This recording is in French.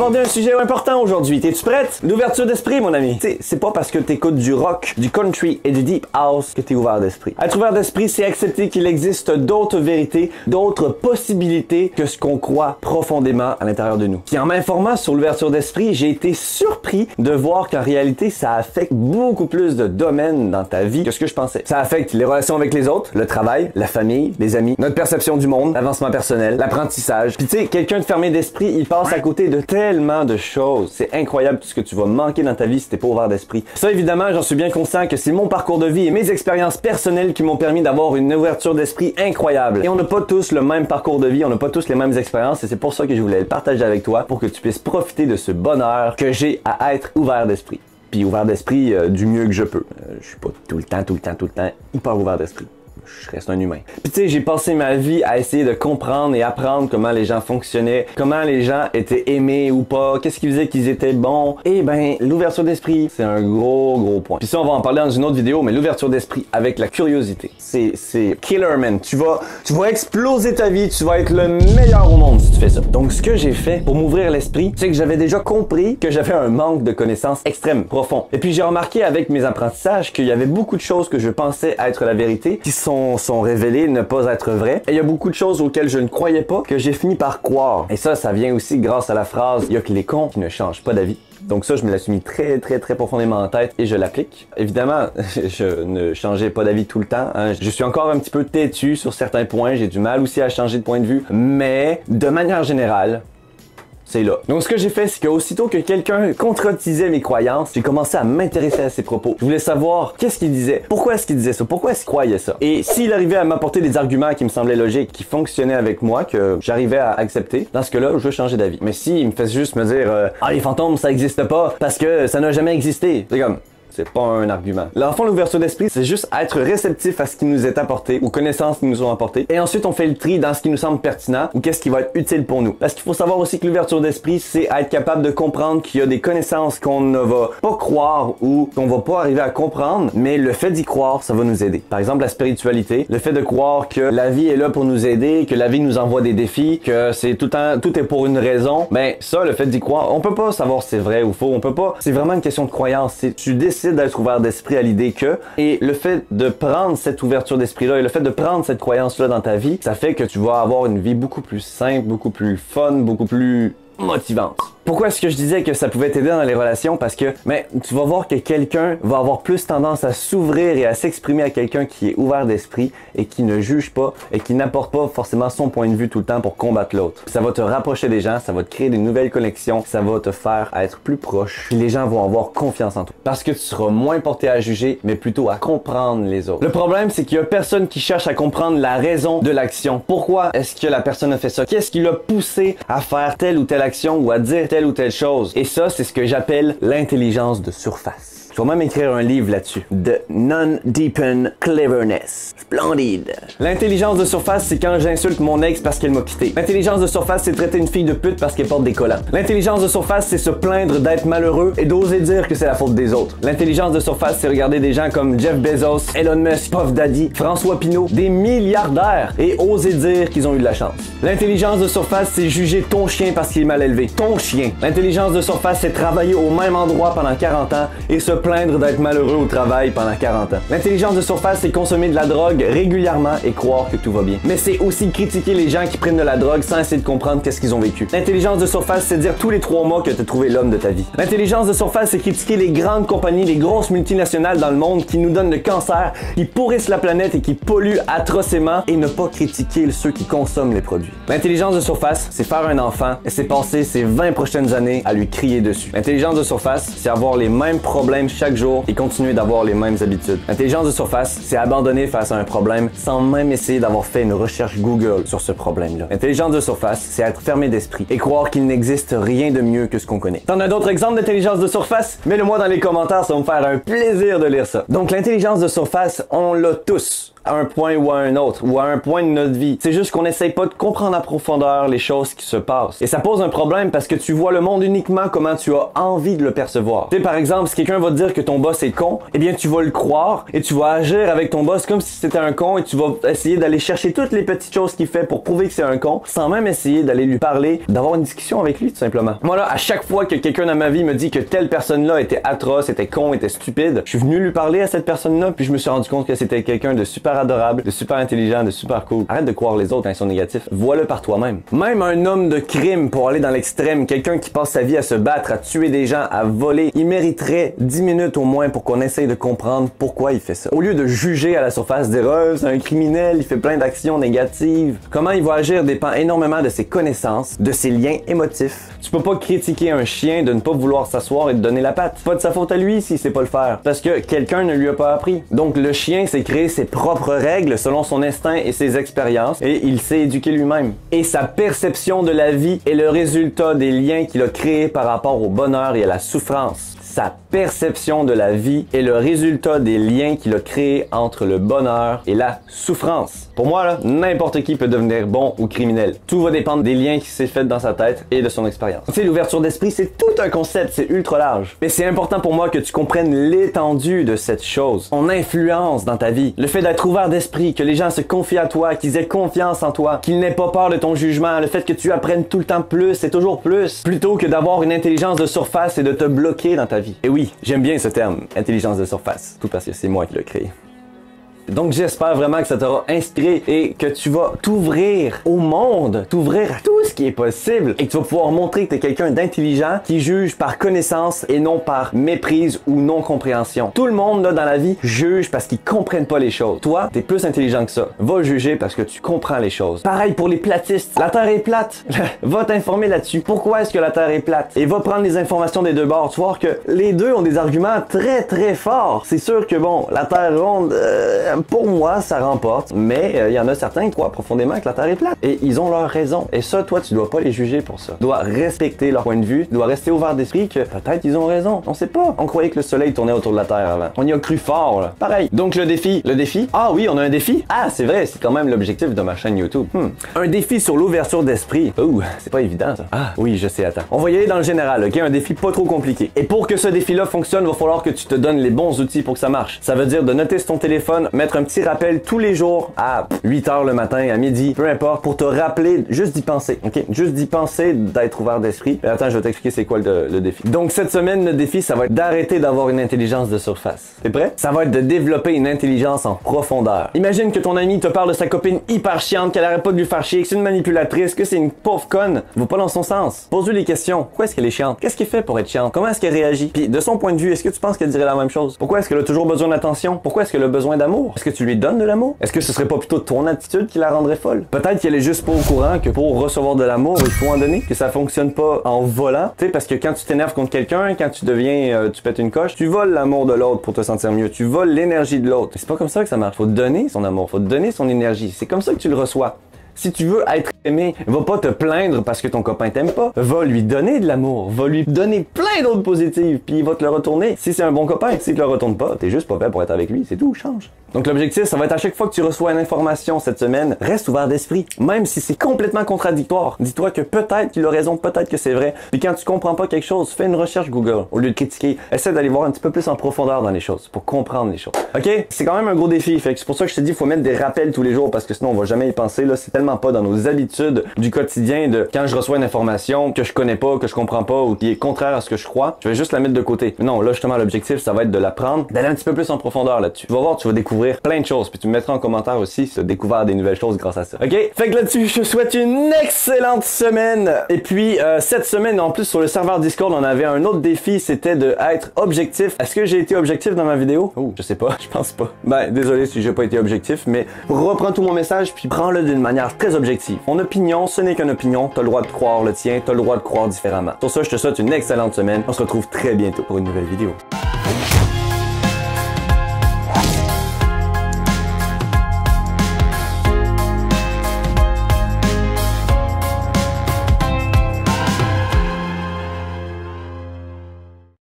aborder un sujet important aujourd'hui. T'es-tu prête? L'ouverture d'esprit, mon ami. Tu sais, c'est pas parce que t'écoutes du rock, du country et du deep house que t'es ouvert d'esprit. Être ouvert d'esprit, c'est accepter qu'il existe d'autres vérités, d'autres possibilités que ce qu'on croit profondément à l'intérieur de nous. Puis en m'informant sur l'ouverture d'esprit, j'ai été surpris de voir qu'en réalité, ça affecte beaucoup plus de domaines dans ta vie que ce que je pensais. Ça affecte les relations avec les autres, le travail, la famille, les amis, notre perception du monde, l'avancement personnel, l'apprentissage. Puis tu sais, quelqu'un de fermé d'esprit, il passe à côté de tellement de choses. C'est incroyable tout ce que tu vas manquer dans ta vie si t'es pas ouvert d'esprit. Ça, évidemment, j'en suis bien conscient que c'est mon parcours de vie et mes expériences personnelles qui m'ont permis d'avoir une ouverture d'esprit incroyable. Et on n'a pas tous le même parcours de vie, on n'a pas tous les mêmes expériences et c'est pour ça que je voulais le partager avec toi pour que tu puisses profiter de ce bonheur que j'ai à être ouvert d'esprit. Puis ouvert d'esprit du mieux que je peux. Je suis pas tout le temps hyper ouvert d'esprit. Je reste un humain. Puis tu sais, j'ai passé ma vie à essayer de comprendre et apprendre comment les gens fonctionnaient, comment les gens étaient aimés ou pas, qu'est-ce qui faisait qu'ils étaient bons. Et ben, l'ouverture d'esprit, c'est un gros point. Puis ça, on va en parler dans une autre vidéo, mais l'ouverture d'esprit avec la curiosité, c'est killer, man. Tu vas exploser ta vie, tu vas être le meilleur au monde si tu fais ça. Donc ce que j'ai fait pour m'ouvrir l'esprit, c'est que j'avais déjà compris que j'avais un manque de connaissances extrême, profond. Et puis j'ai remarqué avec mes apprentissages qu'il y avait beaucoup de choses que je pensais être la vérité qui sont révélées ne pas être vraies. Et il y a beaucoup de choses auxquelles je ne croyais pas que j'ai fini par croire. Et ça vient aussi grâce à la phrase « Il y a que les cons qui ne changent pas d'avis ». Donc ça, je me la suis mis très profondément en tête et je l'applique. Évidemment, je ne changeais pas d'avis tout le temps. Hein. Je suis encore un petit peu têtu sur certains points. J'ai du mal aussi à changer de point de vue. Mais de manière générale, c'est là. Donc ce que j'ai fait, c'est qu'aussitôt que quelqu'un contredisait mes croyances, j'ai commencé à m'intéresser à ses propos. Je voulais savoir qu'est-ce qu'il disait, pourquoi est-ce qu'il disait ça, pourquoi est-ce qu'il croyait ça. Et s'il arrivait à m'apporter des arguments qui me semblaient logiques, qui fonctionnaient avec moi, que j'arrivais à accepter, dans ce cas-là, je changeais d'avis. Mais s'il me faisait juste me dire ah, les fantômes, ça existe pas parce que ça n'a jamais existé. C'est comme... c'est pas un argument. L'enfant, l'ouverture d'esprit, c'est juste être réceptif à ce qui nous est apporté, aux connaissances qui nous sont apportées. Et ensuite, on fait le tri dans ce qui nous semble pertinent ou qu'est-ce qui va être utile pour nous. Parce qu'il faut savoir aussi que l'ouverture d'esprit, c'est être capable de comprendre qu'il y a des connaissances qu'on ne va pas croire ou qu'on va pas arriver à comprendre, mais le fait d'y croire, ça va nous aider. Par exemple, la spiritualité, le fait de croire que la vie est là pour nous aider, que la vie nous envoie des défis, que c'est tout est pour une raison, ben ça, le fait d'y croire, on peut pas savoir si c'est vrai ou faux, on peut pas. C'est vraiment une question de croyance. C'est tu décides d'être ouvert d'esprit à l'idée que, et le fait de prendre cette ouverture d'esprit-là et le fait de prendre cette croyance-là dans ta vie, ça fait que tu vas avoir une vie beaucoup plus simple, beaucoup plus fun, beaucoup plus motivante. Pourquoi est-ce que je disais que ça pouvait t'aider dans les relations? Parce que, tu vas voir que quelqu'un va avoir plus tendance à s'ouvrir et à s'exprimer à quelqu'un qui est ouvert d'esprit et qui ne juge pas et qui n'apporte pas forcément son point de vue tout le temps pour combattre l'autre. Ça va te rapprocher des gens, ça va te créer des nouvelles connexions, ça va te faire être plus proche. Puis les gens vont avoir confiance en toi. Parce que tu seras moins porté à juger, mais plutôt à comprendre les autres. Le problème, c'est qu'il y a personne qui cherche à comprendre la raison de l'action. Pourquoi est-ce que la personne a fait ça? Qu'est-ce qui l'a poussé à faire telle ou telle action ou à dire telle ou telle chose. Et ça, c'est ce que j'appelle l'intelligence de surface. Je vais même écrire un livre là-dessus. The Non-Deepen Cleverness. Splendide. L'intelligence de surface, c'est quand j'insulte mon ex parce qu'elle m'a quitté. L'intelligence de surface, c'est traiter une fille de pute parce qu'elle porte des collants. L'intelligence de surface, c'est se plaindre d'être malheureux et d'oser dire que c'est la faute des autres. L'intelligence de surface, c'est regarder des gens comme Jeff Bezos, Elon Musk, Puff Daddy, François Pinault, des milliardaires et oser dire qu'ils ont eu de la chance. L'intelligence de surface, c'est juger ton chien parce qu'il est mal élevé. Ton chien. L'intelligence de surface, c'est travailler au même endroit pendant 40 ans et se plaindre d'être malheureux au travail pendant 40 ans. L'intelligence de surface, c'est consommer de la drogue régulièrement et croire que tout va bien. Mais c'est aussi critiquer les gens qui prennent de la drogue sans essayer de comprendre qu'est-ce qu'ils ont vécu. L'intelligence de surface, c'est dire tous les 3 mois que tu as trouvé l'homme de ta vie. L'intelligence de surface, c'est critiquer les grandes compagnies, les grosses multinationales dans le monde qui nous donnent le cancer, qui pourrissent la planète et qui polluent atrocement et ne pas critiquer ceux qui consomment les produits. L'intelligence de surface, c'est faire un enfant et c'est passer ses 20 prochaines années à lui crier dessus. L'intelligence de surface, c'est avoir les mêmes problèmes chaque jour et continuer d'avoir les mêmes habitudes. L'intelligence de surface, c'est abandonner face à un problème sans même essayer d'avoir fait une recherche Google sur ce problème-là. L'intelligence de surface, c'est être fermé d'esprit et croire qu'il n'existe rien de mieux que ce qu'on connaît. T'en as d'autres exemples d'intelligence de surface? Mets-le-moi dans les commentaires, ça va me faire un plaisir de lire ça. Donc l'intelligence de surface, on l'a tous. À un point ou à un autre, ou à un point de notre vie. C'est juste qu'on n'essaye pas de comprendre à profondeur les choses qui se passent. Et ça pose un problème parce que tu vois le monde uniquement comment tu as envie de le percevoir. Tu sais, par exemple, si quelqu'un va te dire que ton boss est con, eh bien tu vas le croire et tu vas agir avec ton boss comme si c'était un con et tu vas essayer d'aller chercher toutes les petites choses qu'il fait pour prouver que c'est un con, sans même essayer d'aller lui parler, d'avoir une discussion avec lui tout simplement. Moi là, à chaque fois que quelqu'un dans ma vie me dit que telle personne-là était atroce, était con, était stupide, je suis venu lui parler à cette personne-là, puis je me suis rendu compte que c'était quelqu'un de super adorable, de super intelligent, de super cool. Arrête de croire les autres quand ils sont négatifs. Vois-le par toi-même. Même un homme de crime, pour aller dans l'extrême, quelqu'un qui passe sa vie à se battre, à tuer des gens, à voler, il mériterait 10 minutes au moins pour qu'on essaye de comprendre pourquoi il fait ça. Au lieu de juger à la surface, dire « c'est un criminel, il fait plein d'actions négatives », comment il va agir dépend énormément de ses connaissances, de ses liens émotifs. Tu peux pas critiquer un chien de ne pas vouloir s'asseoir et te donner la patte. C'est pas de sa faute à lui s'il sait pas le faire, parce que quelqu'un ne lui a pas appris. Donc le chien s'est créé ses propres règles selon son instinct et ses expériences, et il s'est éduqué lui-même. Et sa perception de la vie est le résultat des liens qu'il a créés par rapport au bonheur et à la souffrance. Sa perception de la vie est le résultat des liens qu'il a créés entre le bonheur et la souffrance. Pour moi, là, n'importe qui peut devenir bon ou criminel. Tout va dépendre des liens qui s'est fait dans sa tête et de son expérience. Tu sais, l'ouverture d'esprit, c'est tout un concept, c'est ultra large. Mais c'est important pour moi que tu comprennes l'étendue de cette chose. Son influence dans ta vie. Le fait d'être ouvert d'esprit, que les gens se confient à toi, qu'ils aient confiance en toi, qu'ils n'aient pas peur de ton jugement, le fait que tu apprennes tout le temps plus et toujours plus, plutôt que d'avoir une intelligence de surface et de te bloquer dans ta vie. Et oui, j'aime bien ce terme, intelligence de surface, tout parce que c'est moi qui l'ai créé. Donc j'espère vraiment que ça t'aura inspiré et que tu vas t'ouvrir au monde, t'ouvrir à tout ce qui est possible et que tu vas pouvoir montrer que tu es quelqu'un d'intelligent qui juge par connaissance et non par méprise ou non-compréhension. Tout le monde là dans la vie juge parce qu'ils comprennent pas les choses. Toi, t'es plus intelligent que ça. Va juger parce que tu comprends les choses. Pareil pour les platistes. La Terre est plate. Va t'informer là-dessus. Pourquoi est-ce que la Terre est plate? Et va prendre les informations des deux bords. Tu vas voir que les deux ont des arguments très très forts. C'est sûr que bon, la Terre ronde... pour moi, ça remporte, mais il y en a certains qui croient profondément que la Terre est plate. Et ils ont leur raison. Et ça, toi, tu dois pas les juger pour ça. Tu dois respecter leur point de vue, tu dois rester ouvert d'esprit que peut-être ils ont raison. On sait pas. On croyait que le soleil tournait autour de la Terre avant. On y a cru fort, là. Pareil. Donc le défi. Le défi? Ah oui, on a un défi? Ah, c'est vrai, c'est quand même l'objectif de ma chaîne YouTube. Un défi sur l'ouverture d'esprit. Ouh, c'est pas évident, ça. Ah, oui, je sais, attends. On va y aller dans le général, ok? Un défi pas trop compliqué. Et pour que ce défi-là fonctionne, il va falloir que tu te donnes les bons outils pour que ça marche. Ça veut dire de noter sur ton téléphone, mettre un petit rappel tous les jours à 8h le matin, à midi, peu importe, pour te rappeler juste d'y penser, ok? Juste d'y penser, d'être ouvert d'esprit. Mais attends, je vais t'expliquer c'est quoi le défi. Donc cette semaine, le défi, ça va être d'arrêter d'avoir une intelligence de surface. T'es prêt? Ça va être de développer une intelligence en profondeur. Imagine que ton ami te parle de sa copine hyper chiante, qu'elle arrête pas de lui faire chier, que c'est une manipulatrice, que c'est une pauvre conne. Va pas dans son sens. Pose-lui les questions. Pourquoi est-ce qu'elle est chiante? Qu'est-ce qu'elle fait pour être chiante? Comment est-ce qu'elle réagit? Puis de son point de vue, est-ce que tu penses qu'elle dirait la même chose? Pourquoi est-ce qu'elle a toujours besoin d'attention? Pourquoi est-ce qu'elle a besoin d'amour? Est-ce que tu lui donnes de l'amour? Est-ce que ce serait pas plutôt ton attitude qui la rendrait folle? Peut-être qu'elle est juste pas au courant que pour recevoir de l'amour, il faut en donner, que ça fonctionne pas en volant. Tu sais, parce que quand tu t'énerves contre quelqu'un, quand tu deviens, tu pètes une coche, tu voles l'amour de l'autre pour te sentir mieux. Tu voles l'énergie de l'autre. C'est pas comme ça que ça marche. Faut te donner son amour, faut te donner son énergie. C'est comme ça que tu le reçois. Si tu veux être aimé, va pas te plaindre parce que ton copain t'aime pas. Va lui donner de l'amour. Va lui donner plein d'autres positives. Puis il va te le retourner. Si c'est un bon copain, s'il te le retourne pas, t'es juste pas fait pour être avec lui. C'est tout, change. Donc l'objectif, ça va être à chaque fois que tu reçois une information cette semaine, reste ouvert d'esprit. Même si c'est complètement contradictoire. Dis-toi que peut-être qu'il a raison, peut-être que c'est vrai. Puis quand tu comprends pas quelque chose, fais une recherche Google. Au lieu de critiquer, essaie d'aller voir un petit peu plus en profondeur dans les choses pour comprendre les choses. Ok? C'est quand même un gros défi. Fait que c'est pour ça que je te dis, il faut mettre des rappels tous les jours parce que sinon on va jamais y penser. Là, c'est tellement pas dans nos habitudes du quotidien de quand je reçois une information que je connais pas, que je comprends pas ou qui est contraire à ce que je crois, je vais juste la mettre de côté. Mais non, là justement l'objectif ça va être de l'apprendre, d'aller un petit peu plus en profondeur là-dessus. Tu vas voir, tu vas découvrir plein de choses, puis tu me mettras en commentaire aussi si tu as découvert des nouvelles choses grâce à ça. Ok? Fait que là-dessus, je te souhaite une excellente semaine. Et puis cette semaine en plus sur le serveur Discord, on avait un autre défi, c'était de être objectif. Est-ce que j'ai été objectif dans ma vidéo? Oh, je sais pas, je pense pas. Ben désolé si j'ai pas été objectif, mais reprends tout mon message puis prends-le d'une manière très objective. Mon opinion, ce n'est qu'une opinion. T'as le droit de croire le tien, t'as le droit de croire différemment. Sur ça, je te souhaite une excellente semaine. On se retrouve très bientôt pour une nouvelle vidéo.